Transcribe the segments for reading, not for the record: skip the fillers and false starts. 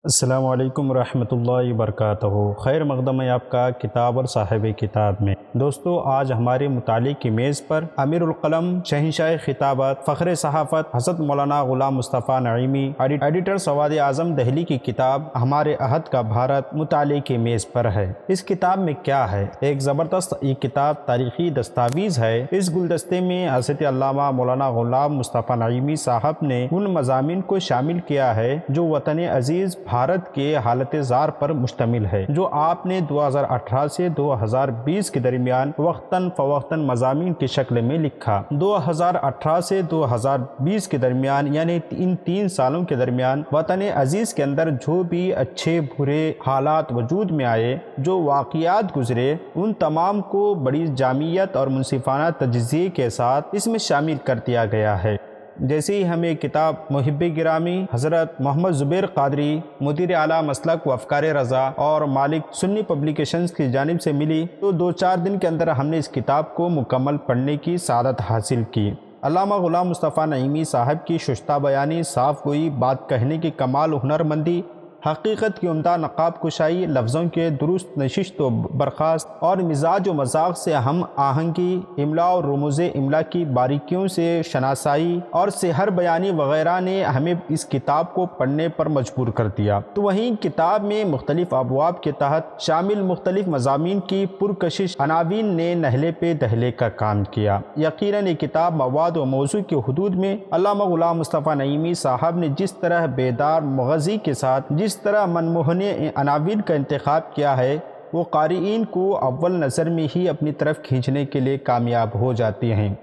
السلام علیکم ورحمۃ اللہ وبرکاتہ۔ خیر مقدم ہے آپ کا کتاب اور صاحب کتاب میں۔ دوستو، آج ہمارے مطالعے کی میز پر امیر القلم شہنشاہ خطابت فخر صحافت حضرت مولانا غلام مصطفیٰ نعیمی ایڈیٹر سواد اعظم دہلی کی کتاب ہمارے عہد کا بھارت مطالعے کی میز پر ہے۔ اس کتاب میں کیا ہے؟ ایک زبردست یہ کتاب تاریخی دستاویز ہے۔ اس گلدستے میں حضرت علامہ مولانا غلام مصطفیٰ نعیمی صاحب نے ان مضامین کو شامل کیا ہے جو وطن عزیز بھارت کے حالت زار پر مشتمل ہے، جو آپ نے 2018 سے 2020 کے درمیان وقتاً فوقتاً مضامین کی شکل میں لکھا۔ 2018 سے 2020 کے درمیان یعنی ان 3 سالوں کے درمیان وطن عزیز کے اندر جو بھی اچھے برے حالات وجود میں آئے، جو واقعات گزرے، ان تمام کو بڑی جامعیت اور منصفانہ تجزیے کے ساتھ اس میں شامل کر دیا گیا ہے۔ جیسے ہی ہمیں کتاب محب گرامی حضرت محمد زبیر قادری مدیر اعلیٰ مسلک و افکار رضا اور مالک سنی پبلیکیشنز کی جانب سے ملی تو 2-4 دن کے اندر ہم نے اس کتاب کو مکمل پڑھنے کی سعادت حاصل کی۔ علامہ غلام مصطفیٰ نعیمی صاحب کی شستہ بیانی، صاف گوئی، بات کہنے کی کمال و ہنرمندی، حقیقت کی عمدہ نقاب کشائی، لفظوں کے درست نشست و برخاست اور مزاج و مذاق سے ہم آہنگی، املا اور رموز املا کی باریکیوں سے شناسائی اور سحر بیانی وغیرہ نے ہمیں اس کتاب کو پڑھنے پر مجبور کر دیا۔ تو وہیں کتاب میں مختلف ابواب کے تحت شامل مختلف مضامین کی پرکشش عناوین نے نہلے پہ دہلے کا کام کیا۔ یقیناً یہ کتاب مواد و موضوع کی حدود میں علامہ غلام مصطفیٰ نعیمی صاحب نے جس طرح بیدار مغزی کے ساتھ جس طرح منموہنے عناوین کا انتخاب کیا ہے، وہ قارئین کو اول نظر میں ہی اپنی طرف کھینچنے کے لیے کامیاب ہو جاتی ہیں،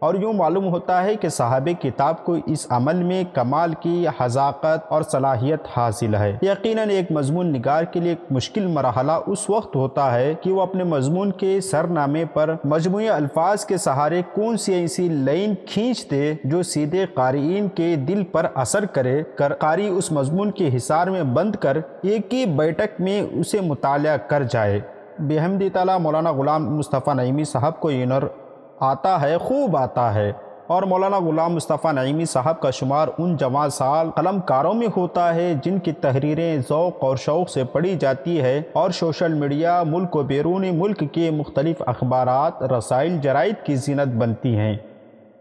اور یوں معلوم ہوتا ہے کہ صاحب کتاب کو اس عمل میں کمال کی حذاقت اور صلاحیت حاصل ہے۔ یقیناً ایک مضمون نگار کے لیے ایک مشکل مرحلہ اس وقت ہوتا ہے کہ وہ اپنے مضمون کے سرنامے پر مجموعی الفاظ کے سہارے کون سی ایسی لائن کھینچ دے جو سیدھے قارئین کے دل پر اثر کرے، قاری اس مضمون کے حصار میں بند کر ایک ہی بیٹھک میں اسے مطالعہ کر جائے۔ بحمد تعالیٰ مولانا غلام مصطفیٰ نعیمی صاحب کو یہ ہنر آتا ہے، خوب آتا ہے، اور مولانا غلام مصطفیٰ نعیمی صاحب کا شمار ان جوان سال قلم کاروں میں ہوتا ہے جن کی تحریریں ذوق اور شوق سے پڑھی جاتی ہے اور سوشل میڈیا، ملک و بیرون ملک کے مختلف اخبارات، رسائل، جرائد کی زینت بنتی ہیں،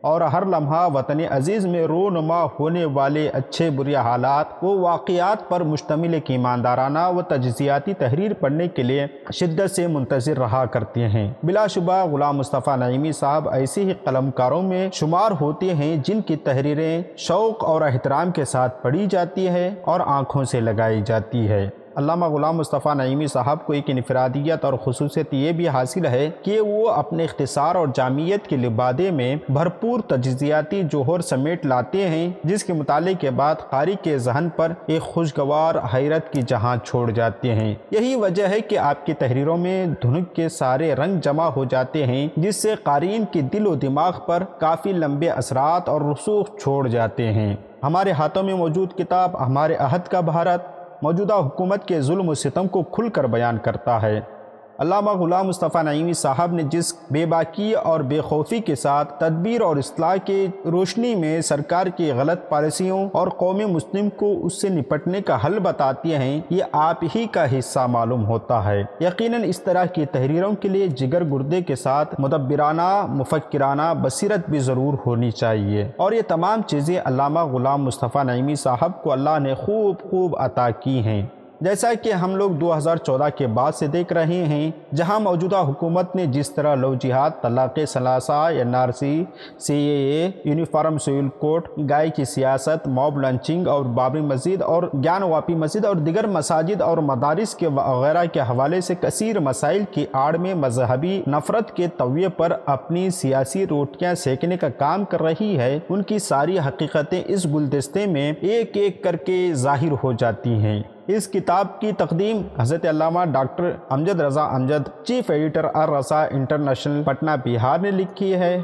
اور ہر لمحہ وطن عزیز میں رونما ہونے والے اچھے برے حالات و واقعات پر مشتمل ایک ایماندارانہ و تجزیاتی تحریر پڑھنے کے لیے شدت سے منتظر رہا کرتے ہیں۔ بلا شبہ غلام مصطفیٰ نعیمی صاحب ایسے ہی قلمکاروں میں شمار ہوتے ہیں جن کی تحریریں شوق اور احترام کے ساتھ پڑھی جاتی ہے اور آنکھوں سے لگائی جاتی ہے۔ علامہ غلام مصطفیٰ نعیمی صاحب کو ایک انفرادیت اور خصوصیت یہ بھی حاصل ہے کہ وہ اپنے اختصار اور جامعیت کے لبادے میں بھرپور تجزیاتی جوہر سمیٹ لاتے ہیں، جس کے مطالعے کے بعد قاری کے ذہن پر ایک خوشگوار حیرت کی جہاں چھوڑ جاتے ہیں۔ یہی وجہ ہے کہ آپ کی تحریروں میں دھنک کے سارے رنگ جمع ہو جاتے ہیں، جس سے قارئین کے دل و دماغ پر کافی لمبے اثرات اور رسوخ چھوڑ جاتے ہیں۔ ہمارے ہاتھوں میں موجود کتاب ہمارے عہد کا بھارت موجودہ حکومت کے ظلم و ستم کو کھل کر بیان کرتا ہے۔ علامہ غلام مصطفیٰ نعیمی صاحب نے جس بے باکی اور بے خوفی کے ساتھ تدبیر اور اصلاح کی روشنی میں سرکار کی غلط پالیسیوں اور قوم مسلم کو اس سے نپٹنے کا حل بتاتے ہیں، یہ آپ ہی کا حصہ معلوم ہوتا ہے۔ یقیناً اس طرح کی تحریروں کے لیے جگر گردے کے ساتھ مدبرانہ، مفکرانہ بصیرت بھی ضرور ہونی چاہیے، اور یہ تمام چیزیں علامہ غلام مصطفیٰ نعیمی صاحب کو اللہ نے خوب عطا کی ہیں۔ جیسا کہ ہم لوگ 2014 کے بعد سے دیکھ رہے ہیں، جہاں موجودہ حکومت نے جس طرح لو جہاد، طلاق ثلاثہ، NRC، CAA، uniform civil code, گائے کی سیاست، موب لنچنگ اور بابری مسجد اور گیان واپی مسجد اور دیگر مساجد اور مدارس کے وغیرہ کے حوالے سے کثیر مسائل کی آڑ میں مذہبی نفرت کے توے پر اپنی سیاسی روٹیاں سینکنے کا کام کر رہی ہے، ان کی ساری حقیقتیں اس گلدستے میں ایک ایک کر کے ظاہر ہو جاتی ہیں۔ اس کتاب کی تقدیم حضرت علامہ ڈاکٹر امجد رضا امجد، چیف ایڈیٹر الرسا انٹرنیشنل، پٹنہ، بہار نے لکھی ہے۔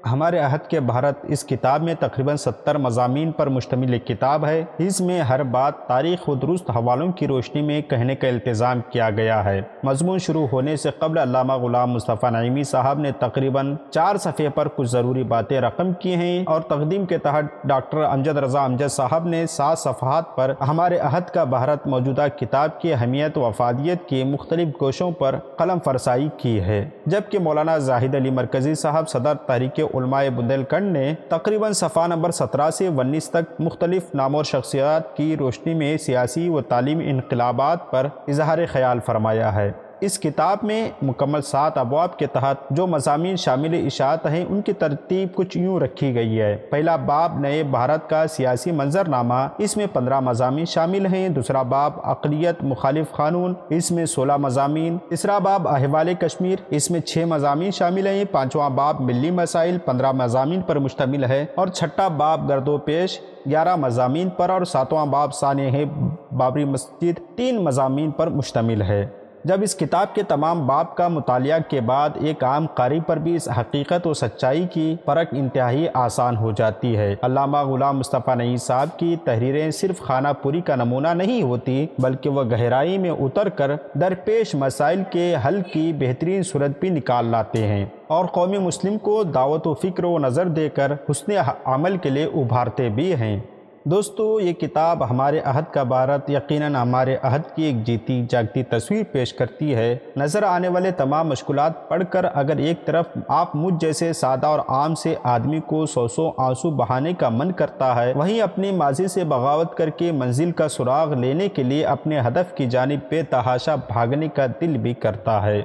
ہمارے عہد کے بھارت اس کتاب میں تقریباً 70 مضامین پر مشتمل ایک کتاب ہے۔ اس میں ہر بات تاریخ و درست حوالوں کی روشنی میں کہنے کا التزام کیا گیا ہے۔ مضمون شروع ہونے سے قبل علامہ غلام مصطفیٰ نعیمی صاحب نے تقریباً 4 صفحے پر کچھ ضروری باتیں رقم کی ہیں، اور تقدیم کے تحت ڈاکٹر امجد رضا امجد صاحب نے 7 صفحات پر ہمارے عہد کا بھارت موجودہ کتاب کی اہمیت و افادیت کے مختلف گوشوں پر قلم فرسائی کی ہے، جبکہ مولانا زاہد علی مرکزی صاحب صدر تحریک علماء بندیل کھنڈ نے تقریباً صفحہ نمبر 17 سے 19 تک مختلف نامور شخصیات کی روشنی میں سیاسی و تعلیمی انقلابات پر اظہار خیال فرمایا ہے۔ اس کتاب میں مکمل 7 ابواب کے تحت جو مضامین شامل اشاعت ہیں ان کی ترتیب کچھ یوں رکھی گئی ہے۔ پہلا باب نئے بھارت کا سیاسی منظرنامہ، اس میں 15 مضامین شامل ہیں۔ دوسرا باب اقلیت مخالف قانون، اس میں 16 مضامین۔ تیسرا باب احوال کشمیر، اس میں 6 مضامین شامل ہیں۔ پانچواں باب ملی مسائل، 15 مضامین پر مشتمل ہے، اور چھٹا باب گرد و پیش 11 مضامین پر، اور 7واں باب سانحہ بابری مسجد 3 مضامین پر مشتمل ہے۔ جب اس کتاب کے تمام باب کا مطالعہ کے بعد ایک عام قاری پر بھی اس حقیقت و سچائی کی پرکھ انتہائی آسان ہو جاتی ہے۔ علامہ غلام مصطفیٰ نعیمی صاحب کی تحریریں صرف خانہ پوری کا نمونہ نہیں ہوتی، بلکہ وہ گہرائی میں اتر کر درپیش مسائل کے حل کی بہترین صورت بھی نکال لاتے ہیں، اور قومی مسلم کو دعوت و فکر و نظر دے کر حسن عمل کے لیے ابھارتے بھی ہیں۔ دوستو، یہ کتاب ہمارے عہد کا بھارت یقیناً ہمارے عہد کی ایک جیتی جاگتی تصویر پیش کرتی ہے۔ نظر آنے والے تمام مشکلات پڑھ کر اگر ایک طرف آپ مجھ جیسے سادہ اور عام سے آدمی کو سو آنسو بہانے کا من کرتا ہے، وہیں اپنی ماضی سے بغاوت کر کے منزل کا سراغ لینے کے لیے اپنے ہدف کی جانب بے تحاشا بھاگنے کا دل بھی کرتا ہے۔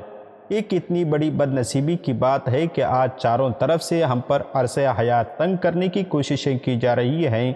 یہ کتنی بڑی بد نصیبی کی بات ہے کہ آج چاروں طرف سے ہم پر عرصہ حیات تنگ کرنے کی کوششیں کی جا رہی ہیں۔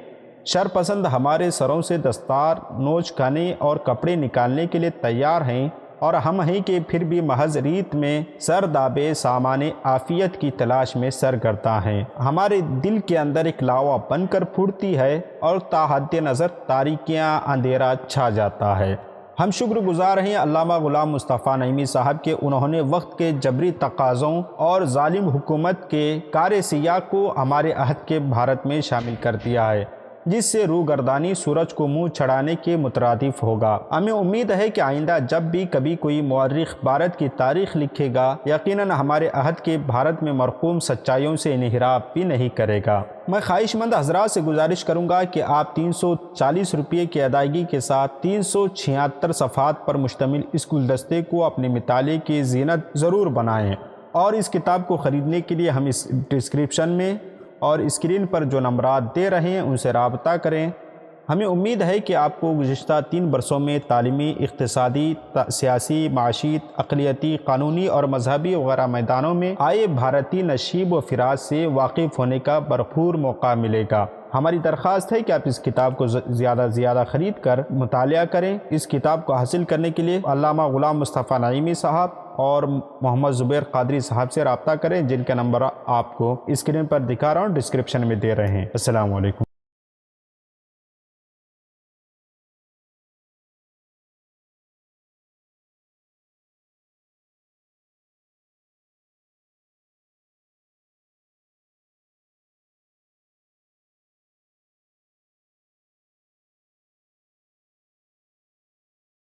شرپسند ہمارے سروں سے دستار نوچ کھانے اور کپڑے نکالنے کے لیے تیار ہیں، اور ہم ہیں کہ پھر بھی محض ریت میں سر دابے سامان عافیت کی تلاش میں سرگرداں ہیں۔ ہمارے دل کے اندر ایک لاوا بن کر پھوٹتی ہے، اور تا حد نظر تاریکیاں اندھیرا چھا جاتا ہے۔ ہم شکر گزار ہیں علامہ غلام مصطفیٰ نعیمی صاحب کے، انہوں نے وقت کے جبری تقاضوں اور ظالم حکومت کے کار سیاہ کو ہمارے عہد کے بھارت میں شامل کر دیا ہے، جس سے روگردانی سورج کو منہ چڑھانے کے مترادف ہوگا۔ ہمیں امید ہے کہ آئندہ جب بھی کبھی کوئی مورخ بھارت کی تاریخ لکھے گا، یقیناً ہمارے عہد کے بھارت میں مرقوم سچائیوں سے انحراف بھی نہیں کرے گا۔ میں خواہش مند حضرات سے گزارش کروں گا کہ آپ 340 روپے کی ادائیگی کے ساتھ 376 صفحات پر مشتمل اس گلدستے کو اپنے مطالعے کی زینت ضرور بنائیں، اور اس کتاب کو خریدنے کے لیے ہم اس ڈسکرپشن میں اور اسکرین پر جو نمبرات دے رہے ہیں ان سے رابطہ کریں۔ ہمیں امید ہے کہ آپ کو گزشتہ 3 برسوں میں تعلیمی، اقتصادی، سیاسی، معاشی، اقلیتی، قانونی اور مذہبی وغیرہ میدانوں میں آئے بھارتی نشیب و فراز سے واقف ہونے کا بھرپور موقع ملے گا۔ ہماری درخواست ہے کہ آپ اس کتاب کو زیادہ سے زیادہ خرید کر مطالعہ کریں۔ اس کتاب کو حاصل کرنے کے لیے علامہ غلام مصطفیٰ نعیمی صاحب اور محمد زبیر قادری صاحب سے رابطہ کریں، جن کا نمبر آپ کو اسکرین پر دکھا رہا ہوں، ڈسکرپشن میں دے رہے ہیں۔ السلام علیکم۔